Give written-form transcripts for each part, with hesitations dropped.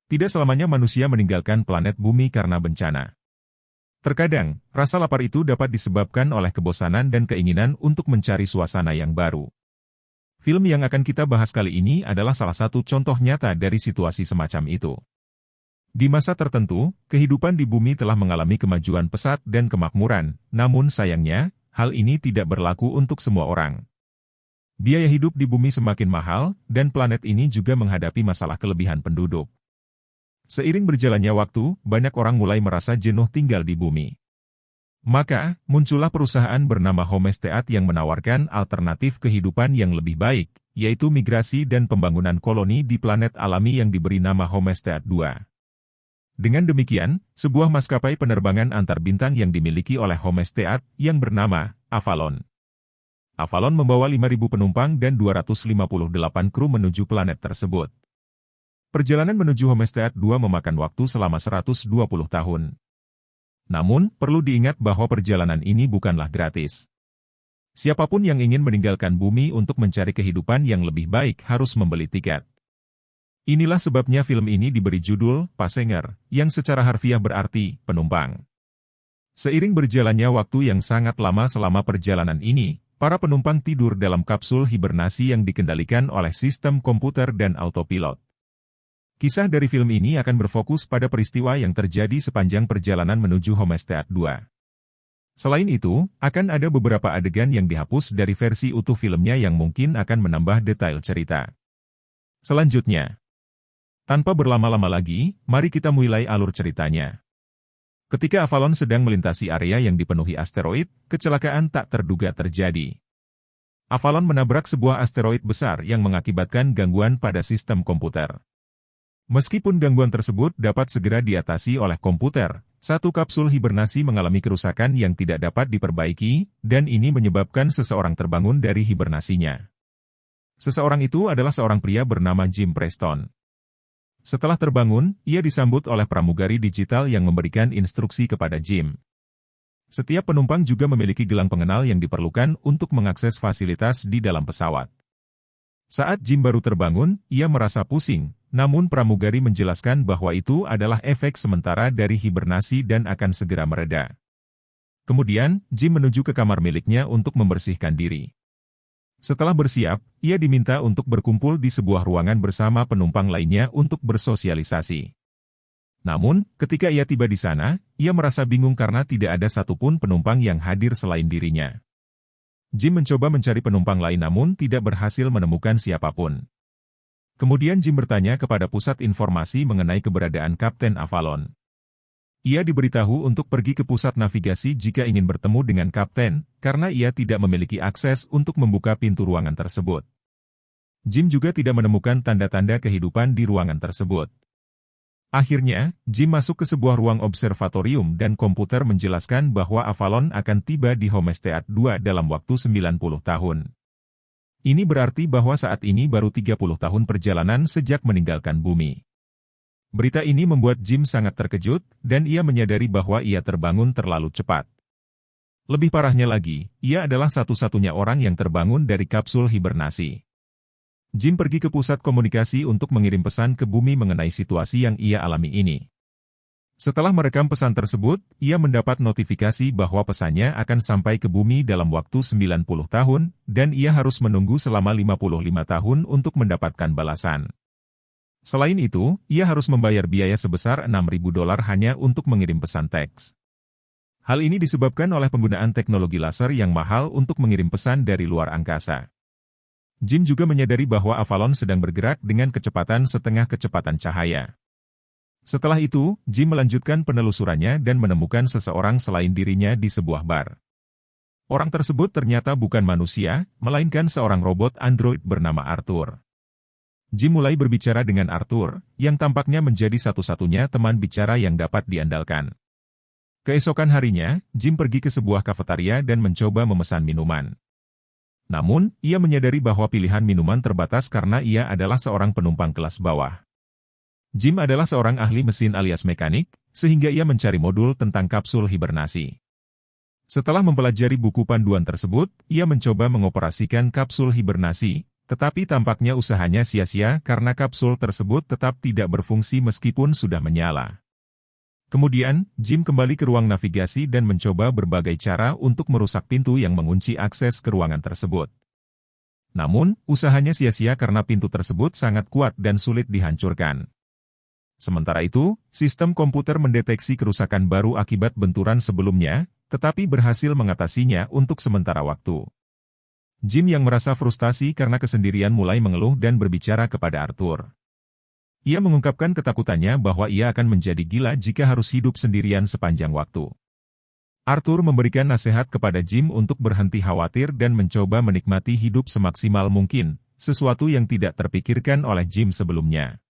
Tidak selamanya manusia meninggalkan planet bumi karena bencana. Terkadang, rasa lapar itu dapat disebabkan oleh kebosanan dan keinginan untuk mencari suasana yang baru. Film yang akan kita bahas kali ini adalah salah satu contoh nyata dari situasi semacam itu. Di masa tertentu, kehidupan di bumi telah mengalami kemajuan pesat dan kemakmuran, namun sayangnya, hal ini tidak berlaku untuk semua orang. Biaya hidup di bumi semakin mahal, dan planet ini juga menghadapi masalah kelebihan penduduk. Seiring berjalannya waktu, banyak orang mulai merasa jenuh tinggal di bumi. Maka, muncullah perusahaan bernama Homestead yang menawarkan alternatif kehidupan yang lebih baik, yaitu migrasi dan pembangunan koloni di planet alami yang diberi nama Homestead 2. Dengan demikian, sebuah maskapai penerbangan antar bintang yang dimiliki oleh Homestead yang bernama Avalon. Avalon membawa 5.000 penumpang dan 258 kru menuju planet tersebut. Perjalanan menuju Homestead 2 memakan waktu selama 120 tahun. Namun, perlu diingat bahwa perjalanan ini bukanlah gratis. Siapapun yang ingin meninggalkan bumi untuk mencari kehidupan yang lebih baik harus membeli tiket. Inilah sebabnya film ini diberi judul Passenger, yang secara harfiah berarti penumpang. Seiring berjalannya waktu yang sangat lama selama perjalanan ini, para penumpang tidur dalam kapsul hibernasi yang dikendalikan oleh sistem komputer dan autopilot. Kisah dari film ini akan berfokus pada peristiwa yang terjadi sepanjang perjalanan menuju Homestead 2. Selain itu, akan ada beberapa adegan yang dihapus dari versi utuh filmnya yang mungkin akan menambah detail cerita. Selanjutnya, tanpa berlama-lama lagi, mari kita mulai alur ceritanya. Ketika Avalon sedang melintasi area yang dipenuhi asteroid, kecelakaan tak terduga terjadi. Avalon menabrak sebuah asteroid besar yang mengakibatkan gangguan pada sistem komputer. Meskipun gangguan tersebut dapat segera diatasi oleh komputer, satu kapsul hibernasi mengalami kerusakan yang tidak dapat diperbaiki, dan ini menyebabkan seseorang terbangun dari hibernasinya. Seseorang itu adalah seorang pria bernama Jim Preston. Setelah terbangun, ia disambut oleh pramugari digital yang memberikan instruksi kepada Jim. Setiap penumpang juga memiliki gelang pengenal yang diperlukan untuk mengakses fasilitas di dalam pesawat. Saat Jim baru terbangun, ia merasa pusing, namun pramugari menjelaskan bahwa itu adalah efek sementara dari hibernasi dan akan segera mereda. Kemudian, Jim menuju ke kamar miliknya untuk membersihkan diri. Setelah bersiap, ia diminta untuk berkumpul di sebuah ruangan bersama penumpang lainnya untuk bersosialisasi. Namun, ketika ia tiba di sana, ia merasa bingung karena tidak ada satupun penumpang yang hadir selain dirinya. Jim mencoba mencari penumpang lain namun tidak berhasil menemukan siapapun. Kemudian Jim bertanya kepada pusat informasi mengenai keberadaan Kapten Avalon. Ia diberitahu untuk pergi ke pusat navigasi jika ingin bertemu dengan Kapten, karena ia tidak memiliki akses untuk membuka pintu ruangan tersebut. Jim juga tidak menemukan tanda-tanda kehidupan di ruangan tersebut. Akhirnya, Jim masuk ke sebuah ruang observatorium dan komputer menjelaskan bahwa Avalon akan tiba di Homestead 2 dalam waktu 90 tahun. Ini berarti bahwa saat ini baru 30 tahun perjalanan sejak meninggalkan bumi. Berita ini membuat Jim sangat terkejut, dan ia menyadari bahwa ia terbangun terlalu cepat. Lebih parahnya lagi, ia adalah satu-satunya orang yang terbangun dari kapsul hibernasi. Jim pergi ke pusat komunikasi untuk mengirim pesan ke bumi mengenai situasi yang ia alami ini. Setelah merekam pesan tersebut, ia mendapat notifikasi bahwa pesannya akan sampai ke bumi dalam waktu 90 tahun, dan ia harus menunggu selama 55 tahun untuk mendapatkan balasan. Selain itu, ia harus membayar biaya sebesar $6.000 hanya untuk mengirim pesan teks. Hal ini disebabkan oleh penggunaan teknologi laser yang mahal untuk mengirim pesan dari luar angkasa. Jim juga menyadari bahwa Avalon sedang bergerak dengan kecepatan setengah kecepatan cahaya. Setelah itu, Jim melanjutkan penelusurannya dan menemukan seseorang selain dirinya di sebuah bar. Orang tersebut ternyata bukan manusia, melainkan seorang robot android bernama Arthur. Jim mulai berbicara dengan Arthur, yang tampaknya menjadi satu-satunya teman bicara yang dapat diandalkan. Keesokan harinya, Jim pergi ke sebuah kafetaria dan mencoba memesan minuman. Namun, ia menyadari bahwa pilihan minuman terbatas karena ia adalah seorang penumpang kelas bawah. Jim adalah seorang ahli mesin alias mekanik, sehingga ia mencari modul tentang kapsul hibernasi. Setelah mempelajari buku panduan tersebut, ia mencoba mengoperasikan kapsul hibernasi, Tetapi tampaknya usahanya sia-sia karena kapsul tersebut tetap tidak berfungsi meskipun sudah menyala. Kemudian, Jim kembali ke ruang navigasi dan mencoba berbagai cara untuk merusak pintu yang mengunci akses ke ruangan tersebut. Namun, usahanya sia-sia karena pintu tersebut sangat kuat dan sulit dihancurkan. Sementara itu, sistem komputer mendeteksi kerusakan baru akibat benturan sebelumnya, tetapi berhasil mengatasinya untuk sementara waktu. Jim yang merasa frustasi karena kesendirian mulai mengeluh dan berbicara kepada Arthur. Ia mengungkapkan ketakutannya bahwa ia akan menjadi gila jika harus hidup sendirian sepanjang waktu. Arthur memberikan nasihat kepada Jim untuk berhenti khawatir dan mencoba menikmati hidup semaksimal mungkin, sesuatu yang tidak terpikirkan oleh Jim sebelumnya.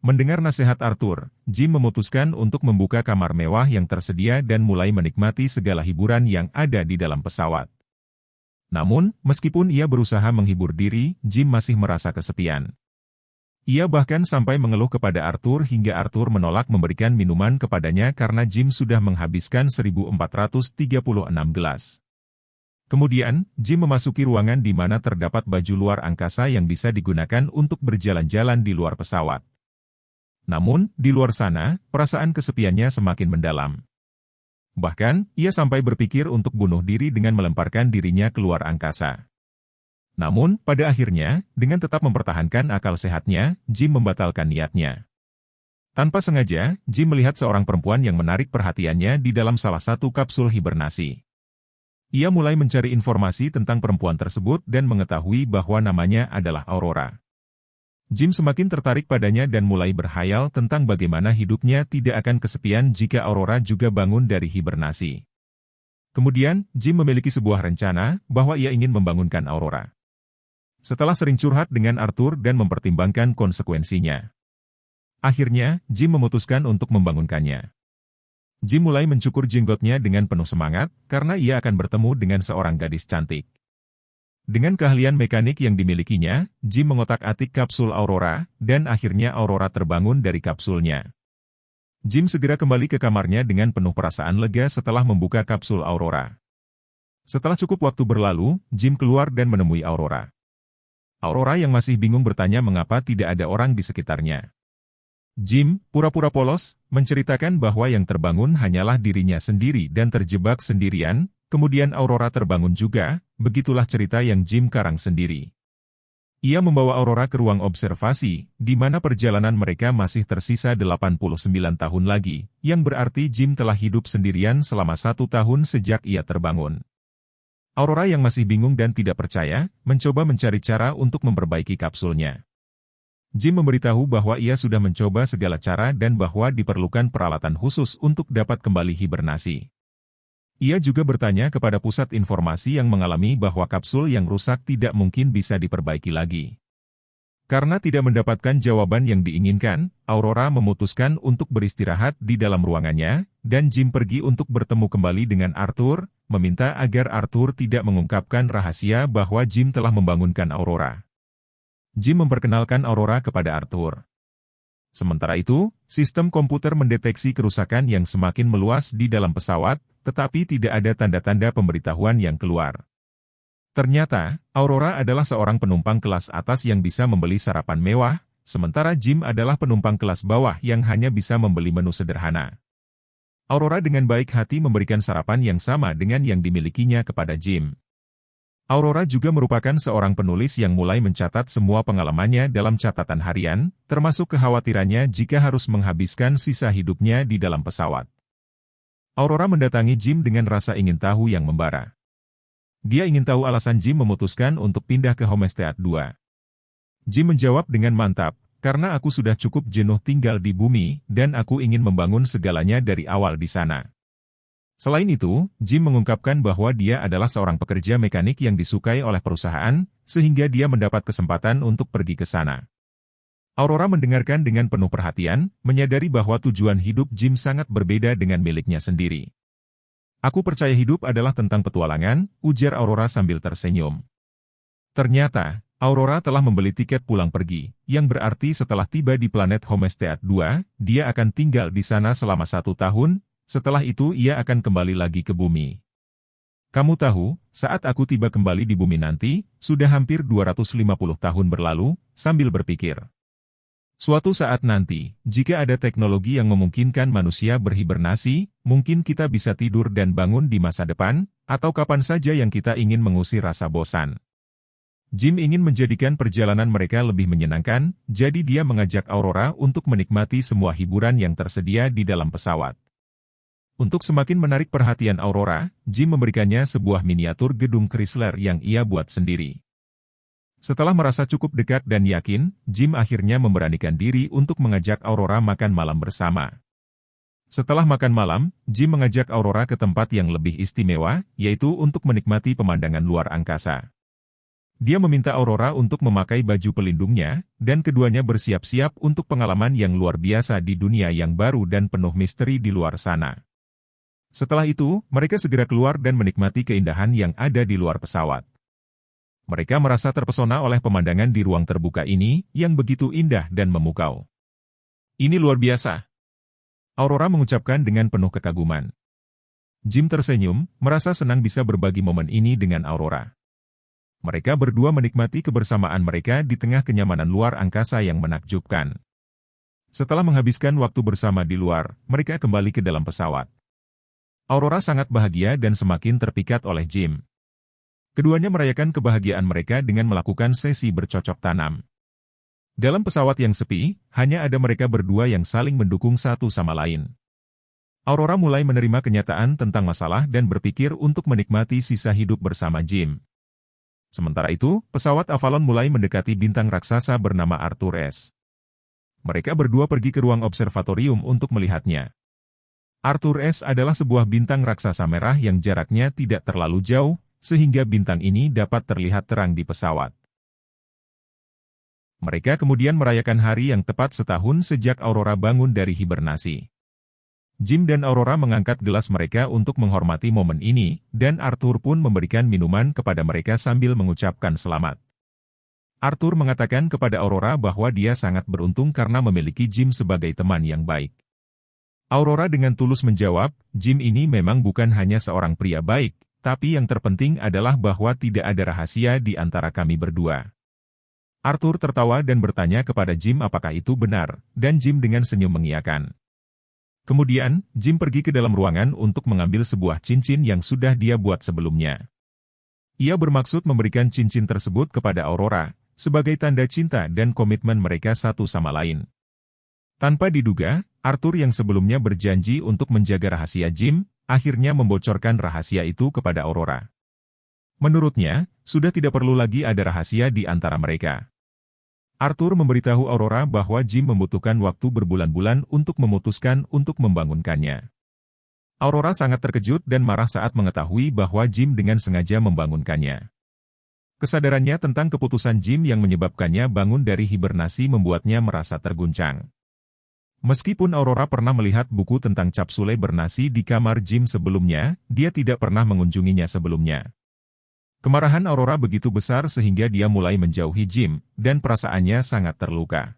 Mendengar nasihat Arthur, Jim memutuskan untuk membuka kamar mewah yang tersedia dan mulai menikmati segala hiburan yang ada di dalam pesawat. Namun, meskipun ia berusaha menghibur diri, Jim masih merasa kesepian. Ia bahkan sampai mengeluh kepada Arthur hingga Arthur menolak memberikan minuman kepadanya karena Jim sudah menghabiskan 1436 gelas. Kemudian, Jim memasuki ruangan di mana terdapat baju luar angkasa yang bisa digunakan untuk berjalan-jalan di luar pesawat. Namun, di luar sana, perasaan kesepiannya semakin mendalam. Bahkan, ia sampai berpikir untuk bunuh diri dengan melemparkan dirinya keluar angkasa. Namun, pada akhirnya, dengan tetap mempertahankan akal sehatnya, Jim membatalkan niatnya. Tanpa sengaja, Jim melihat seorang perempuan yang menarik perhatiannya di dalam salah satu kapsul hibernasi. Ia mulai mencari informasi tentang perempuan tersebut dan mengetahui bahwa namanya adalah Aurora. Jim semakin tertarik padanya dan mulai berhayal tentang bagaimana hidupnya tidak akan kesepian jika Aurora juga bangun dari hibernasi. Kemudian, Jim memiliki sebuah rencana bahwa ia ingin membangunkan Aurora. Setelah sering curhat dengan Arthur dan mempertimbangkan konsekuensinya, akhirnya, Jim memutuskan untuk membangunkannya. Jim mulai mencukur jenggotnya dengan penuh semangat, karena ia akan bertemu dengan seorang gadis cantik. Dengan keahlian mekanik yang dimilikinya, Jim mengotak-atik kapsul Aurora, dan akhirnya Aurora terbangun dari kapsulnya. Jim segera kembali ke kamarnya dengan penuh perasaan lega setelah membuka kapsul Aurora. Setelah cukup waktu berlalu, Jim keluar dan menemui Aurora. Aurora yang masih bingung bertanya mengapa tidak ada orang di sekitarnya. Jim, pura-pura polos, menceritakan bahwa yang terbangun hanyalah dirinya sendiri dan terjebak sendirian. Kemudian Aurora terbangun juga, begitulah cerita yang Jim karang sendiri. Ia membawa Aurora ke ruang observasi, di mana perjalanan mereka masih tersisa 89 tahun lagi, yang berarti Jim telah hidup sendirian selama 1 tahun sejak ia terbangun. Aurora yang masih bingung dan tidak percaya, mencoba mencari cara untuk memperbaiki kapsulnya. Jim memberitahu bahwa ia sudah mencoba segala cara dan bahwa diperlukan peralatan khusus untuk dapat kembali hibernasi. Ia juga bertanya kepada pusat informasi yang mengalami bahwa kapsul yang rusak tidak mungkin bisa diperbaiki lagi. Karena tidak mendapatkan jawaban yang diinginkan, Aurora memutuskan untuk beristirahat di dalam ruangannya, dan Jim pergi untuk bertemu kembali dengan Arthur, meminta agar Arthur tidak mengungkapkan rahasia bahwa Jim telah membangunkan Aurora. Jim memperkenalkan Aurora kepada Arthur. Sementara itu, sistem komputer mendeteksi kerusakan yang semakin meluas di dalam pesawat, tetapi tidak ada tanda-tanda pemberitahuan yang keluar. Ternyata, Aurora adalah seorang penumpang kelas atas yang bisa membeli sarapan mewah, sementara Jim adalah penumpang kelas bawah yang hanya bisa membeli menu sederhana. Aurora dengan baik hati memberikan sarapan yang sama dengan yang dimilikinya kepada Jim. Aurora juga merupakan seorang penulis yang mulai mencatat semua pengalamannya dalam catatan harian, termasuk kekhawatirannya jika harus menghabiskan sisa hidupnya di dalam pesawat. Aurora mendatangi Jim dengan rasa ingin tahu yang membara. Dia ingin tahu alasan Jim memutuskan untuk pindah ke Homestead 2. Jim menjawab dengan mantap, karena aku sudah cukup jenuh tinggal di bumi, dan aku ingin membangun segalanya dari awal di sana. Selain itu, Jim mengungkapkan bahwa dia adalah seorang pekerja mekanik yang disukai oleh perusahaan, sehingga dia mendapat kesempatan untuk pergi ke sana. Aurora mendengarkan dengan penuh perhatian, menyadari bahwa tujuan hidup Jim sangat berbeda dengan miliknya sendiri. Aku percaya hidup adalah tentang petualangan, ujar Aurora sambil tersenyum. Ternyata, Aurora telah membeli tiket pulang pergi, yang berarti setelah tiba di planet Homestead 2, dia akan tinggal di sana selama 1 tahun, setelah itu ia akan kembali lagi ke bumi. Kamu tahu, saat aku tiba kembali di bumi nanti, sudah hampir 250 tahun berlalu, sambil berpikir. Suatu saat nanti, jika ada teknologi yang memungkinkan manusia berhibernasi, mungkin kita bisa tidur dan bangun di masa depan, atau kapan saja yang kita ingin mengusir rasa bosan. Jim ingin menjadikan perjalanan mereka lebih menyenangkan, jadi dia mengajak Aurora untuk menikmati semua hiburan yang tersedia di dalam pesawat. Untuk semakin menarik perhatian Aurora, Jim memberikannya sebuah miniatur gedung Chrysler yang ia buat sendiri. Setelah merasa cukup dekat dan yakin, Jim akhirnya memberanikan diri untuk mengajak Aurora makan malam bersama. Setelah makan malam, Jim mengajak Aurora ke tempat yang lebih istimewa, yaitu untuk menikmati pemandangan luar angkasa. Dia meminta Aurora untuk memakai baju pelindungnya, dan keduanya bersiap-siap untuk pengalaman yang luar biasa di dunia yang baru dan penuh misteri di luar sana. Setelah itu, mereka segera keluar dan menikmati keindahan yang ada di luar pesawat. Mereka merasa terpesona oleh pemandangan di ruang terbuka ini, yang begitu indah dan memukau. Ini luar biasa, Aurora mengucapkan dengan penuh kekaguman. Jim tersenyum, merasa senang bisa berbagi momen ini dengan Aurora. Mereka berdua menikmati kebersamaan mereka di tengah kenyamanan luar angkasa yang menakjubkan. Setelah menghabiskan waktu bersama di luar, mereka kembali ke dalam pesawat. Aurora sangat bahagia dan semakin terpikat oleh Jim. Keduanya merayakan kebahagiaan mereka dengan melakukan sesi bercocok tanam. Dalam pesawat yang sepi, hanya ada mereka berdua yang saling mendukung satu sama lain. Aurora mulai menerima kenyataan tentang masalah dan berpikir untuk menikmati sisa hidup bersama Jim. Sementara itu, pesawat Avalon mulai mendekati bintang raksasa bernama Arthur S. Mereka berdua pergi ke ruang observatorium untuk melihatnya. Arthur S adalah sebuah bintang raksasa merah yang jaraknya tidak terlalu jauh, sehingga bintang ini dapat terlihat terang di pesawat. Mereka kemudian merayakan hari yang tepat setahun sejak Aurora bangun dari hibernasi. Jim dan Aurora mengangkat gelas mereka untuk menghormati momen ini, dan Arthur pun memberikan minuman kepada mereka sambil mengucapkan selamat. Arthur mengatakan kepada Aurora bahwa dia sangat beruntung karena memiliki Jim sebagai teman yang baik. Aurora dengan tulus menjawab, Jim ini memang bukan hanya seorang pria baik, tapi yang terpenting adalah bahwa tidak ada rahasia di antara kami berdua. Arthur tertawa dan bertanya kepada Jim apakah itu benar, dan Jim dengan senyum mengiyakan. Kemudian, Jim pergi ke dalam ruangan untuk mengambil sebuah cincin yang sudah dia buat sebelumnya. Ia bermaksud memberikan cincin tersebut kepada Aurora, sebagai tanda cinta dan komitmen mereka satu sama lain. Tanpa diduga, Arthur yang sebelumnya berjanji untuk menjaga rahasia Jim, akhirnya membocorkan rahasia itu kepada Aurora. Menurutnya, sudah tidak perlu lagi ada rahasia di antara mereka. Arthur memberitahu Aurora bahwa Jim membutuhkan waktu berbulan-bulan untuk memutuskan untuk membangunkannya. Aurora sangat terkejut dan marah saat mengetahui bahwa Jim dengan sengaja membangunkannya. Kesadarannya tentang keputusan Jim yang menyebabkannya bangun dari hibernasi membuatnya merasa terguncang. Meskipun Aurora pernah melihat buku tentang capsule bernasi di kamar Jim sebelumnya, dia tidak pernah mengunjunginya sebelumnya. Kemarahan Aurora begitu besar sehingga dia mulai menjauhi Jim, dan perasaannya sangat terluka.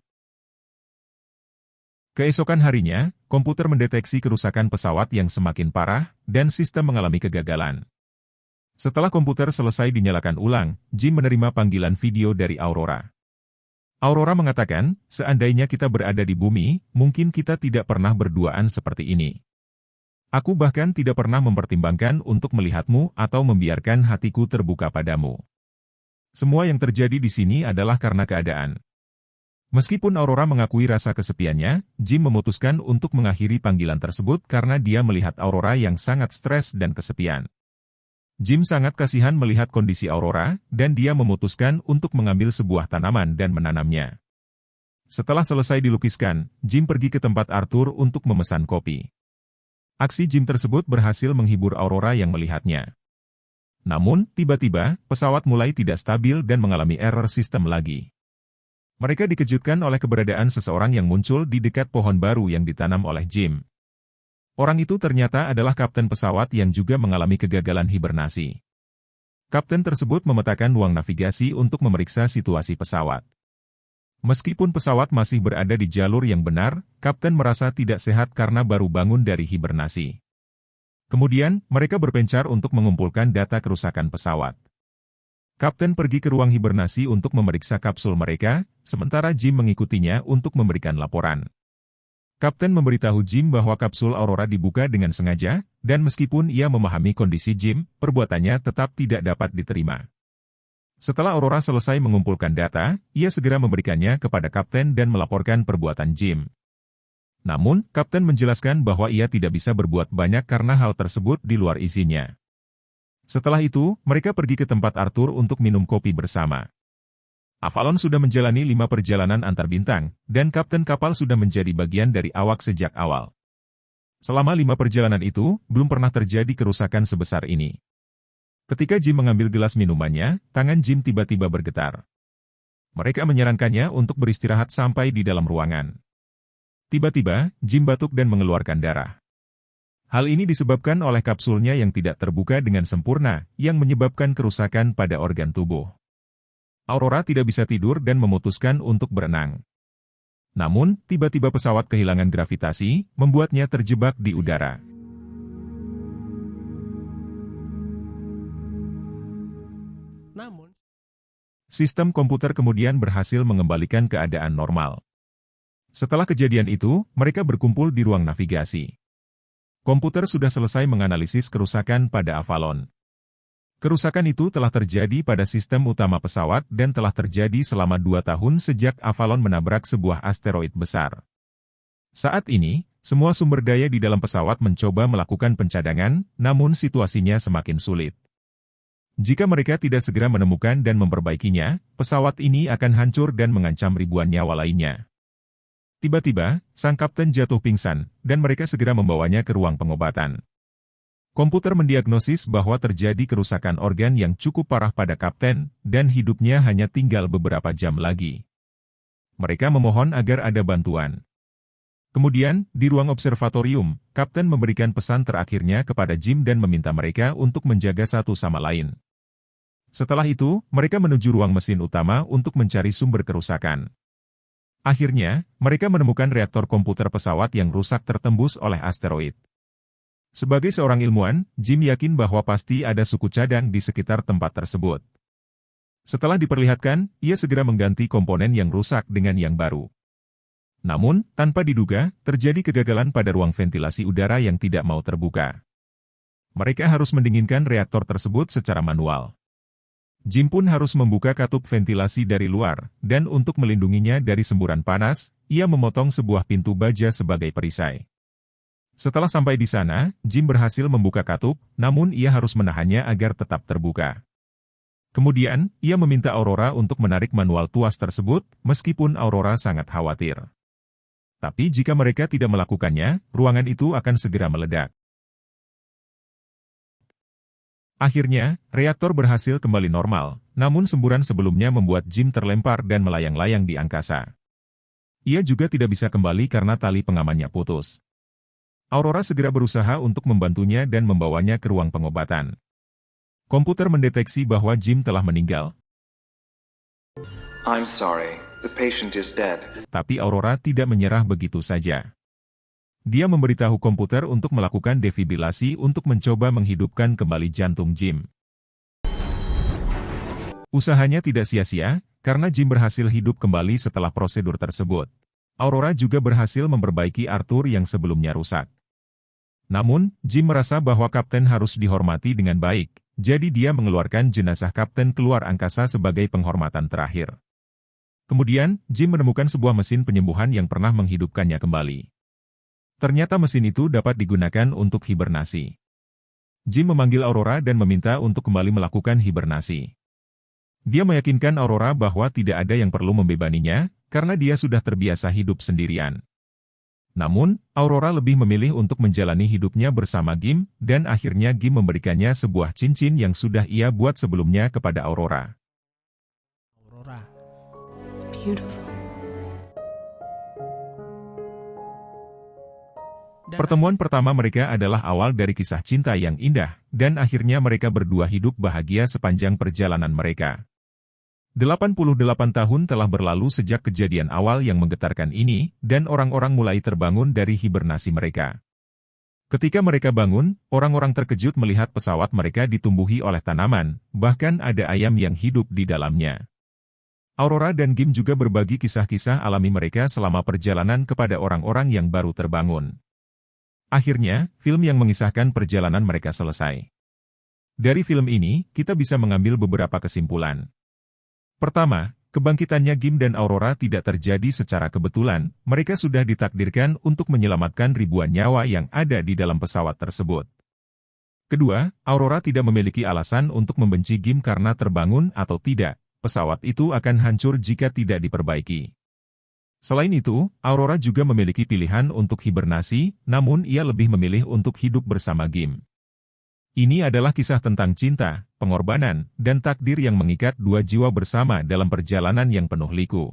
Keesokan harinya, komputer mendeteksi kerusakan pesawat yang semakin parah, dan sistem mengalami kegagalan. Setelah komputer selesai dinyalakan ulang, Jim menerima panggilan video dari Aurora. Aurora mengatakan, seandainya kita berada di bumi, mungkin kita tidak pernah berduaan seperti ini. Aku bahkan tidak pernah mempertimbangkan untuk melihatmu atau membiarkan hatiku terbuka padamu. Semua yang terjadi di sini adalah karena keadaan. Meskipun Aurora mengakui rasa kesepiannya, Jim memutuskan untuk mengakhiri panggilan tersebut karena dia melihat Aurora yang sangat stres dan kesepian. Jim sangat kasihan melihat kondisi Aurora, dan dia memutuskan untuk mengambil sebuah tanaman dan menanamnya. Setelah selesai dilukiskan, Jim pergi ke tempat Arthur untuk memesan kopi. Aksi Jim tersebut berhasil menghibur Aurora yang melihatnya. Namun, tiba-tiba, pesawat mulai tidak stabil dan mengalami error sistem lagi. Mereka dikejutkan oleh keberadaan seseorang yang muncul di dekat pohon baru yang ditanam oleh Jim. Orang itu ternyata adalah kapten pesawat yang juga mengalami kegagalan hibernasi. Kapten tersebut memetakan ruang navigasi untuk memeriksa situasi pesawat. Meskipun pesawat masih berada di jalur yang benar, kapten merasa tidak sehat karena baru bangun dari hibernasi. Kemudian, mereka berpencar untuk mengumpulkan data kerusakan pesawat. Kapten pergi ke ruang hibernasi untuk memeriksa kapsul mereka, sementara Jim mengikutinya untuk memberikan laporan. Kapten memberitahu Jim bahwa kapsul Aurora dibuka dengan sengaja, dan meskipun ia memahami kondisi Jim, perbuatannya tetap tidak dapat diterima. Setelah Aurora selesai mengumpulkan data, ia segera memberikannya kepada Kapten dan melaporkan perbuatan Jim. Namun, Kapten menjelaskan bahwa ia tidak bisa berbuat banyak karena hal tersebut di luar izinnya. Setelah itu, mereka pergi ke tempat Arthur untuk minum kopi bersama. Avalon sudah menjalani 5 perjalanan antar bintang, dan kapten kapal sudah menjadi bagian dari awak sejak awal. Selama 5 perjalanan itu, belum pernah terjadi kerusakan sebesar ini. Ketika Jim mengambil gelas minumannya, tangan Jim tiba-tiba bergetar. Mereka menyarankannya untuk beristirahat sampai di dalam ruangan. Tiba-tiba, Jim batuk dan mengeluarkan darah. Hal ini disebabkan oleh kapsulnya yang tidak terbuka dengan sempurna, yang menyebabkan kerusakan pada organ tubuh. Aurora tidak bisa tidur dan memutuskan untuk berenang. Namun, tiba-tiba pesawat kehilangan gravitasi, membuatnya terjebak di udara. Sistem komputer kemudian berhasil mengembalikan keadaan normal. Setelah kejadian itu, mereka berkumpul di ruang navigasi. Komputer sudah selesai menganalisis kerusakan pada Avalon. Kerusakan itu telah terjadi pada sistem utama pesawat dan telah terjadi selama 2 tahun sejak Avalon menabrak sebuah asteroid besar. Saat ini, semua sumber daya di dalam pesawat mencoba melakukan pencadangan, namun situasinya semakin sulit. Jika mereka tidak segera menemukan dan memperbaikinya, pesawat ini akan hancur dan mengancam ribuan nyawa lainnya. Tiba-tiba, sang kapten jatuh pingsan, dan mereka segera membawanya ke ruang pengobatan. Komputer mendiagnosis bahwa terjadi kerusakan organ yang cukup parah pada kapten, dan hidupnya hanya tinggal beberapa jam lagi. Mereka memohon agar ada bantuan. Kemudian, di ruang observatorium, kapten memberikan pesan terakhirnya kepada Jim dan meminta mereka untuk menjaga satu sama lain. Setelah itu, mereka menuju ruang mesin utama untuk mencari sumber kerusakan. Akhirnya, mereka menemukan reaktor komputer pesawat yang rusak tertembus oleh asteroid. Sebagai seorang ilmuwan, Jim yakin bahwa pasti ada suku cadang di sekitar tempat tersebut. Setelah diperlihatkan, ia segera mengganti komponen yang rusak dengan yang baru. Namun, tanpa diduga, terjadi kegagalan pada ruang ventilasi udara yang tidak mau terbuka. Mereka harus mendinginkan reaktor tersebut secara manual. Jim pun harus membuka katup ventilasi dari luar, dan untuk melindunginya dari semburan panas, ia memotong sebuah pintu baja sebagai perisai. Setelah sampai di sana, Jim berhasil membuka katup, namun ia harus menahannya agar tetap terbuka. Kemudian, ia meminta Aurora untuk menarik manual tuas tersebut, meskipun Aurora sangat khawatir. Tapi jika mereka tidak melakukannya, ruangan itu akan segera meledak. Akhirnya, reaktor berhasil kembali normal, namun semburan sebelumnya membuat Jim terlempar dan melayang-layang di angkasa. Ia juga tidak bisa kembali karena tali pengamannya putus. Aurora segera berusaha untuk membantunya dan membawanya ke ruang pengobatan. Komputer mendeteksi bahwa Jim telah meninggal. I'm sorry, the patient is dead. Tapi Aurora tidak menyerah begitu saja. Dia memberitahu komputer untuk melakukan defibrilasi untuk mencoba menghidupkan kembali jantung Jim. Usahanya tidak sia-sia, karena Jim berhasil hidup kembali setelah prosedur tersebut. Aurora juga berhasil memperbaiki Arthur yang sebelumnya rusak. Namun, Jim merasa bahwa kapten harus dihormati dengan baik, jadi dia mengeluarkan jenazah kapten keluar angkasa sebagai penghormatan terakhir. Kemudian, Jim menemukan sebuah mesin penyembuhan yang pernah menghidupkannya kembali. Ternyata mesin itu dapat digunakan untuk hibernasi. Jim memanggil Aurora dan meminta untuk kembali melakukan hibernasi. Dia meyakinkan Aurora bahwa tidak ada yang perlu membebaninya, karena dia sudah terbiasa hidup sendirian. Namun, Aurora lebih memilih untuk menjalani hidupnya bersama Jim, dan akhirnya Jim memberikannya sebuah cincin yang sudah ia buat sebelumnya kepada Aurora. It's beautiful. Pertemuan pertama mereka adalah awal dari kisah cinta yang indah, dan akhirnya mereka berdua hidup bahagia sepanjang perjalanan mereka. 88 tahun telah berlalu sejak kejadian awal yang menggetarkan ini, dan orang-orang mulai terbangun dari hibernasi mereka. Ketika mereka bangun, orang-orang terkejut melihat pesawat mereka ditumbuhi oleh tanaman, bahkan ada ayam yang hidup di dalamnya. Aurora dan Gim juga berbagi kisah-kisah alami mereka selama perjalanan kepada orang-orang yang baru terbangun. Akhirnya, film yang mengisahkan perjalanan mereka selesai. Dari film ini, kita bisa mengambil beberapa kesimpulan. Pertama, kebangkitannya Gim dan Aurora tidak terjadi secara kebetulan, mereka sudah ditakdirkan untuk menyelamatkan ribuan nyawa yang ada di dalam pesawat tersebut. Kedua, Aurora tidak memiliki alasan untuk membenci Gim karena terbangun atau tidak, pesawat itu akan hancur jika tidak diperbaiki. Selain itu, Aurora juga memiliki pilihan untuk hibernasi, namun ia lebih memilih untuk hidup bersama Gim. Ini adalah kisah tentang cinta, pengorbanan, dan takdir yang mengikat dua jiwa bersama dalam perjalanan yang penuh liku.